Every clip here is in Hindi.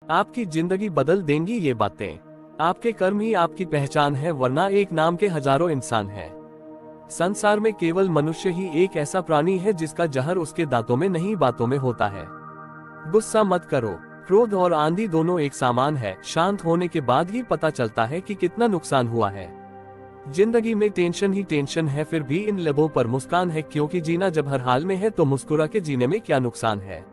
आपकी जिंदगी बदल देंगी ये बातें। आपके कर्म ही आपकी पहचान है, वरना एक नाम के हजारों इंसान हैं। संसार में केवल मनुष्य ही एक ऐसा प्राणी है जिसका जहर उसके दांतों में नहीं बातों में होता है। गुस्सा मत करो। क्रोध और आंधी दोनों एक समान है। शांत होने के बाद ही पता चलता है कि कितना नुकसान हुआ है। जिंदगी में टेंशन ही टेंशन है, फिर भी इन लबों पर मुस्कान है, क्योंकि जीना जब हर हाल में है तो मुस्कुरा के जीने में क्या नुकसान है।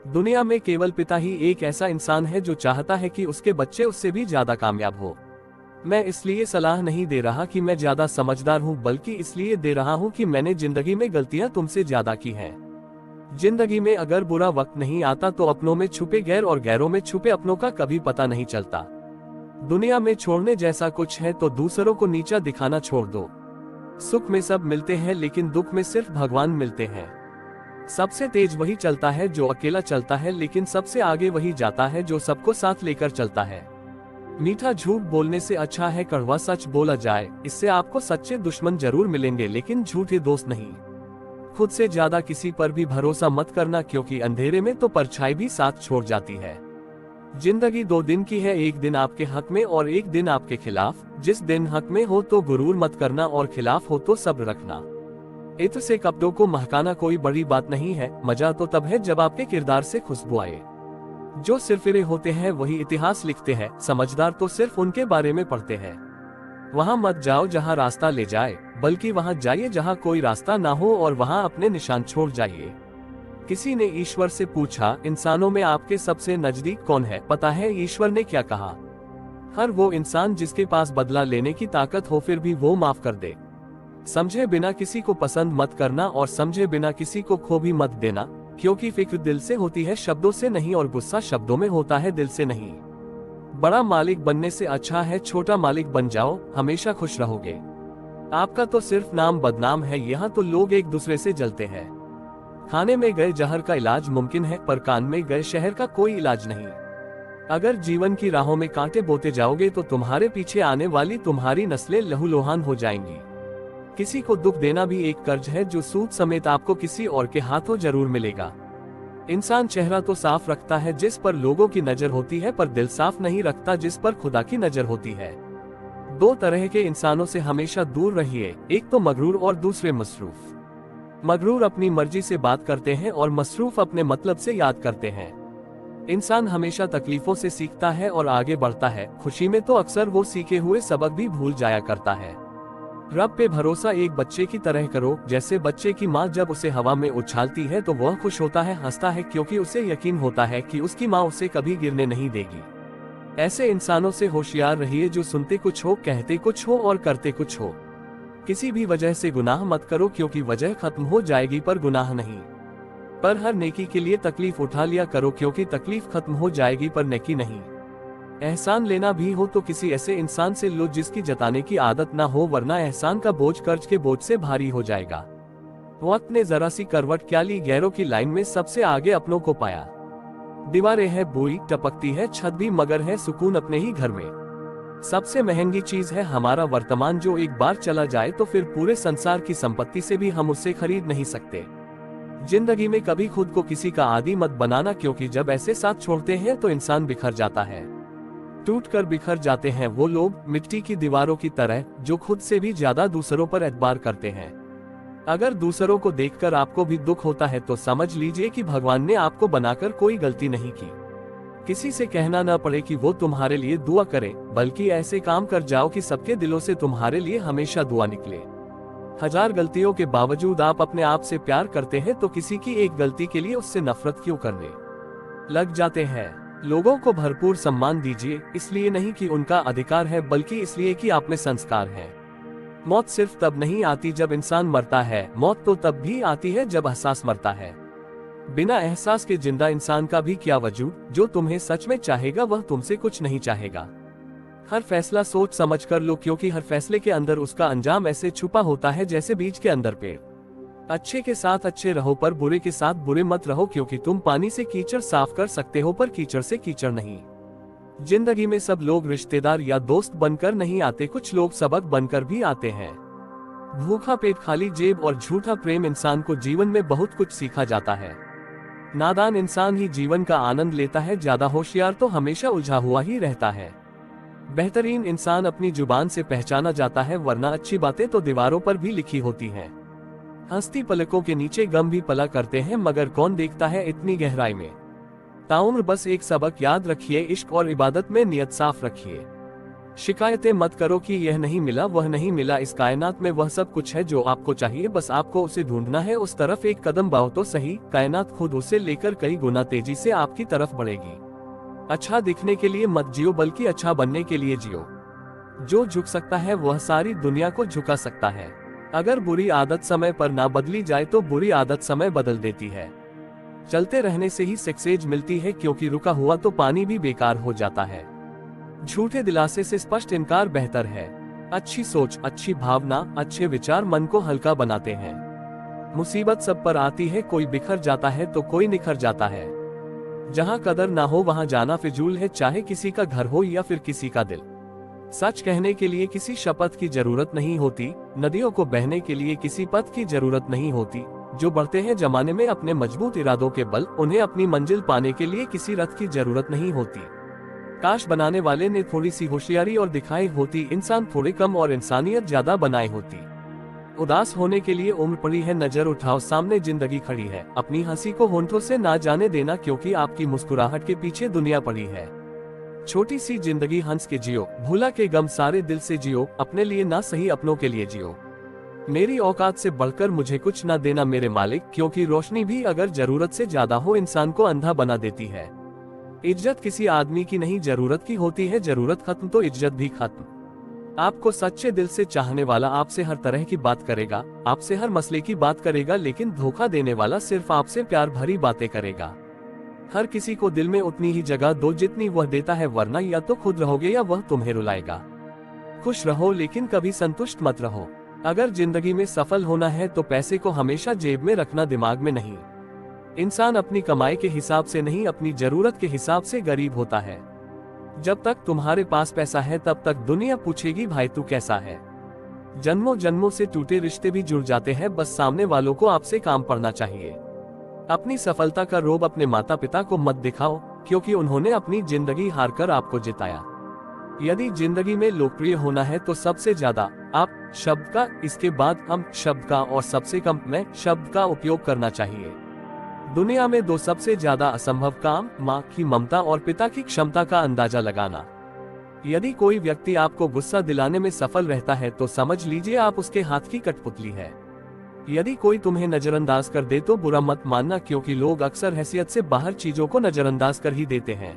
दुनिया में केवल पिता ही एक ऐसा इंसान है जो चाहता है कि उसके बच्चे उससे भी ज्यादा कामयाब हो। मैं इसलिए सलाह नहीं दे रहा कि मैं ज्यादा समझदार हूँ, बल्कि इसलिए दे रहा हूँ कि मैंने जिंदगी में गलतियां तुमसे ज्यादा की हैं। जिंदगी में अगर बुरा वक्त नहीं आता तो अपनों में छुपे गैर और गैरों में छुपे अपनों का कभी पता नहीं चलता। दुनिया में छोड़ने जैसा कुछ है तो दूसरों को नीचा दिखाना छोड़ दो। सुख में सब मिलते हैं, लेकिन दुख में सिर्फ भगवान मिलते हैं। सबसे तेज वही चलता है जो अकेला चलता है, लेकिन सबसे आगे वही जाता है जो सबको साथ लेकर चलता है। मीठा झूठ बोलने से अच्छा है कड़वा सच बोला जाए। इससे आपको सच्चे दुश्मन जरूर मिलेंगे, लेकिन झूठे दोस्त नहीं। खुद से ज्यादा किसी पर भी भरोसा मत करना, क्योंकि अंधेरे में तो परछाई भी साथ छोड़ जाती है। जिंदगी 2 दिन की है, एक दिन आपके हक में और एक दिन आपके खिलाफ। जिस दिन हक में हो तो गुरूर मत करना और खिलाफ हो तो सब्र रखना। इत्र से कपड़ों को महकाना कोई बड़ी बात नहीं है। मजा तो तब है जब आपके किरदार से खुशबू आए। जो सिरफिरे होते हैं वही इतिहास लिखते हैं। समझदार तो सिर्फ उनके बारे में पढ़ते हैं। वहां मत जाओ जहां रास्ता ले जाए, बल्कि वहां जाइए जहां कोई रास्ता ना हो और वहां अपने निशान छोड़ जाइए। किसी ने ईश्वर से पूछा, इंसानों में आपके सबसे नजदीक कौन है? पता है ईश्वर ने क्या कहा? हर वो इंसान जिसके पास बदला लेने की ताकत हो, फिर भी वो माफ कर दे। समझे बिना किसी को पसंद मत करना और समझे बिना किसी को खो भी मत देना, क्योंकि फिक्र दिल से होती है, शब्दों से नहीं, और गुस्सा शब्दों में होता है, दिल से नहीं। बड़ा मालिक बनने से अच्छा है छोटा मालिक बन जाओ, हमेशा खुश रहोगे। आपका तो सिर्फ नाम बदनाम है, यहाँ तो लोग एक दूसरे से जलते हैं। खाने में गए जहर का इलाज मुमकिन है, पर कान में गए शहर का कोई इलाज नहीं। अगर जीवन की राहों में कांटे बोते जाओगे तो तुम्हारे पीछे आने वाली तुम्हारी नस्लें लहूलुहान हो जाएंगी। किसी को दुख देना भी एक कर्ज है जो सूद समेत आपको किसी और के हाथों जरूर मिलेगा। इंसान चेहरा तो साफ रखता है जिस पर लोगों की नजर होती है, पर दिल साफ नहीं रखता जिस पर खुदा की नजर होती है। 2 तरह के इंसानों से हमेशा दूर रहिए, एक तो मगरूर और दूसरे मसरूफ। मगरूर अपनी मर्जी से बात करते हैं और मसरूफ अपने मतलब से याद करते हैं। इंसान हमेशा तकलीफों से सीखता है और आगे बढ़ता है। खुशी में तो अक्सर वो सीखे हुए सबक भी भूल जाया करता है। रब पे भरोसा एक बच्चे की तरह करो। जैसे बच्चे की माँ जब उसे हवा में उछालती है तो वह खुश होता है, हंसता है, क्योंकि उसे यकीन होता है कि उसकी माँ उसे कभी गिरने नहीं देगी। ऐसे इंसानों से होशियार रहिए जो सुनते कुछ हो, कहते कुछ हो और करते कुछ हो। किसी भी वजह से गुनाह मत करो, क्योंकि वजह खत्म हो जाएगी पर गुनाह नहीं। पर हर नेकी के लिए तकलीफ उठा लिया करो, क्योंकि तकलीफ खत्म हो जाएगी पर नेकी नहीं। एहसान लेना भी हो तो किसी ऐसे इंसान से लो जिसकी जताने की आदत ना हो, वरना एहसान का बोझ कर्ज के बोझ से भारी हो जाएगा। वक्त ने जरा सी करवट क्या ली, गैरों की लाइन में सबसे आगे अपनों को पाया। दीवारें है बुरी, टपकती है छत भी, मगर है सुकून अपने ही घर में। सबसे महंगी चीज है हमारा वर्तमान, जो एक बार चला जाए तो फिर पूरे संसार की संपत्ति से भी हम उसे खरीद नहीं सकते। जिंदगी में कभी खुद को किसी का आदी मत बनाना, क्योंकि जब ऐसे साथ छोड़ते हैं तो इंसान बिखर जाता है। टूटकर बिखर जाते हैं वो लोग मिट्टी की दीवारों की तरह, जो खुद से भी ज्यादा दूसरों पर एतबार करते हैं। अगर दूसरों को देखकर आपको भी दुख होता है तो समझ लीजिए कि भगवान ने आपको बनाकर कोई गलती नहीं की। किसी से कहना न पड़े कि वो तुम्हारे लिए दुआ करे, बल्कि ऐसे काम कर जाओ कि सबके दिलों से तुम्हारे लिए हमेशा दुआ निकले। 1000 गलतियों के बावजूद आप अपने आप से प्यार करते हैं तो किसी की एक गलती के लिए उससे नफरत क्यों करने लग जाते हैं। लोगों को भरपूर सम्मान दीजिए, इसलिए नहीं कि उनका अधिकार है, बल्कि इसलिए कि आप में संस्कार है। मौत सिर्फ तब नहीं आती जब इंसान मरता है, मौत तो तब भी आती है जब एहसास मरता है। बिना एहसास के जिंदा इंसान का भी क्या वजूद। जो तुम्हें सच में चाहेगा वह तुमसे कुछ नहीं चाहेगा। हर फैसला सोच समझ कर लो, क्योंकि हर फैसले के अंदर उसका अंजाम ऐसे छुपा होता है जैसे बीज के अंदर पेड़। अच्छे के साथ अच्छे रहो पर बुरे के साथ बुरे मत रहो, क्योंकि तुम पानी से कीचड़ साफ कर सकते हो पर कीचड़ से कीचड़ नहीं। जिंदगी में सब लोग रिश्तेदार या दोस्त बनकर नहीं आते, कुछ लोग सबक बनकर भी आते हैं। भूखा पेट खाली जेब और झूठा प्रेम इंसान को जीवन में बहुत कुछ सिखा जाता है। नादान इंसान ही जीवन का आनंद लेता है, ज्यादा होशियार तो हमेशा उलझा हुआ ही रहता है। बेहतरीन इंसान अपनी जुबान से पहचाना जाता है, वरना अच्छी बातें तो दीवारों पर भी लिखी होती हैं। हंसती पलकों के नीचे गम भी पला करते हैं, मगर कौन देखता है इतनी गहराई में। ताउम्र बस एक सबक याद रखिए, इश्क और इबादत में नियत साफ रखिए। शिकायतें मत करो कि यह नहीं मिला वह नहीं मिला, इस कायनात में वह सब कुछ है जो आपको चाहिए, बस आपको उसे ढूंढना है। उस तरफ एक कदम बढ़ो तो सही, कायनात खुद उसे लेकर कई गुना तेजी से आपकी तरफ बढ़ेगी। अच्छा दिखने के लिए मत जियो, बल्कि अच्छा बनने के लिए जियो। जो झुक सकता है वह सारी दुनिया को झुका सकता है। अगर बुरी आदत समय पर ना बदली जाए तो बुरी आदत समय बदल देती है। चलते रहने से ही सक्सेस मिलती है, क्योंकि रुका हुआ तो पानी भी बेकार हो जाता है। झूठे दिलासे से स्पष्ट इनकार बेहतर है। अच्छी सोच, अच्छी भावना, अच्छे विचार मन को हल्का बनाते हैं। मुसीबत सब पर आती है, कोई बिखर जाता है तो कोई निखर जाता है। जहाँ कदर ना हो वहाँ जाना फिजूल है, चाहे किसी का घर हो या फिर किसी का दिल। सच कहने के लिए किसी शपथ की जरूरत नहीं होती, नदियों को बहने के लिए किसी पथ की जरूरत नहीं होती। जो बढ़ते हैं जमाने में अपने मजबूत इरादों के बल, उन्हें अपनी मंजिल पाने के लिए किसी रथ की जरूरत नहीं होती। काश बनाने वाले ने थोड़ी सी होशियारी और दिखाई होती, इंसान थोड़े कम और इंसानियत ज्यादा बनाई होती। उदास होने के लिए उम्र पड़ी है, नजर उठाओ सामने जिंदगी खड़ी है। अपनी हंसी को होंठों से ना जाने देना, क्योंकि आपकी मुस्कुराहट के पीछे दुनिया पड़ी है। छोटी सी जिंदगी हंस के जियो, भूला के गम सारे दिल से जियो। अपने लिए ना सही अपनों के लिए जियो। मेरी औकात से बढ़कर मुझे कुछ ना देना मेरे मालिक, क्योंकि रोशनी भी अगर जरूरत से ज्यादा हो इंसान को अंधा बना देती है। इज्जत किसी आदमी की नहीं जरूरत की होती है, जरूरत खत्म तो इज्जत भी खत्म। आपको सच्चे दिल से चाहने वाला आपसे हर तरह की बात करेगा, आपसे हर मसले की बात करेगा, लेकिन धोखा देने वाला सिर्फ आपसे प्यार भरी बातें करेगा। हर किसी को दिल में उतनी ही जगह दो जितनी वह देता है, वरना या तो खुद रहोगे या वह तुम्हें रुलाएगा। खुश रहो लेकिन कभी संतुष्ट मत रहो। अगर जिंदगी में सफल होना है तो पैसे को हमेशा जेब में रखना, दिमाग में नहीं। इंसान अपनी कमाई के हिसाब से नहीं, अपनी जरूरत के हिसाब से गरीब होता है। जब तक तुम्हारे पास पैसा है तब तक दुनिया पूछेगी भाई तू कैसा है। जन्मों जन्मों से टूटे रिश्ते भी जुड़ जाते हैं, बस सामने वालों को आपसे काम पड़ना चाहिए। अपनी सफलता का रोब अपने माता पिता को मत दिखाओ, क्योंकि उन्होंने अपनी जिंदगी हारकर आपको जिताया। यदि जिंदगी में लोकप्रिय होना है तो सबसे ज्यादा आप शब्द का, इसके बाद हम शब्द का और सबसे कम मैं शब्द का उपयोग करना चाहिए। दुनिया में दो सबसे ज्यादा असंभव काम, माँ की ममता और पिता की क्षमता का अंदाजा लगाना। यदि कोई व्यक्ति आपको गुस्सा दिलाने में सफल रहता है तो समझ लीजिए आप उसके हाथ की कठपुतली है। यदि कोई तुम्हें नजरअंदाज कर दे तो बुरा मत मानना, क्योंकि लोग अक्सर हैसियत से बाहर चीजों को नजरअंदाज कर ही देते हैं।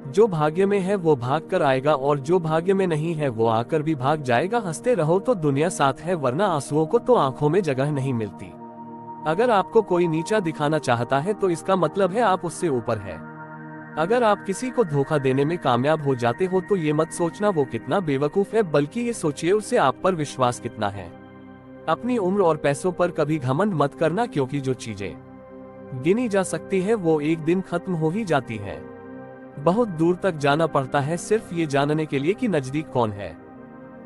जो भाग्य में है वो भाग कर आएगा, और जो भाग्य में नहीं है वो आकर भी भाग जाएगा। हंसते रहो तो दुनिया साथ है, वरना आंसुओं को तो आंखों में जगह नहीं मिलती। अगर आपको कोई नीचा दिखाना चाहता है तो इसका मतलब है आप उससे ऊपर है। अगर आप किसी को धोखा देने में कामयाब हो जाते हो तो ये मत सोचना वो कितना बेवकूफ है, बल्कि ये सोचिए उसे आप पर विश्वास कितना है। अपनी उम्र और पैसों पर कभी घमंड मत करना, क्योंकि जो चीजें गिनी जा सकती है वो एक दिन खत्म हो ही जाती है। बहुत दूर तक जाना पड़ता है सिर्फ ये जानने के लिए कि नजदीक कौन है।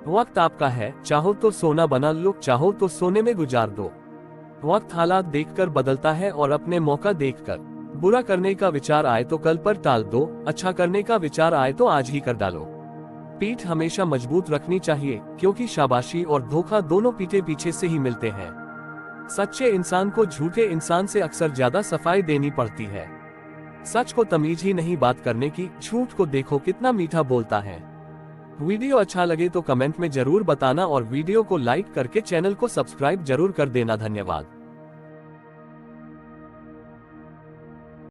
वक्त आपका है, चाहो तो सोना बना लो, चाहो तो सोने में गुजार दो। वक्त हालात देखकर बदलता है और अपने मौका देखकर। बुरा करने का विचार आए तो कल पर टाल दो, अच्छा करने का विचार आए तो आज ही कर डालो। पीठ हमेशा मजबूत रखनी चाहिए, क्योंकि शाबाशी और धोखा दोनों पीठे पीछे से ही मिलते हैं। सच्चे इंसान को झूठे इंसान से अक्सर ज्यादा सफाई देनी पड़ती है। सच को तमीज ही नहीं बात करने की, झूठ को देखो कितना मीठा बोलता है। वीडियो अच्छा लगे तो कमेंट में जरूर बताना और वीडियो को लाइक करके चैनल को सब्सक्राइब जरूर कर देना। धन्यवाद।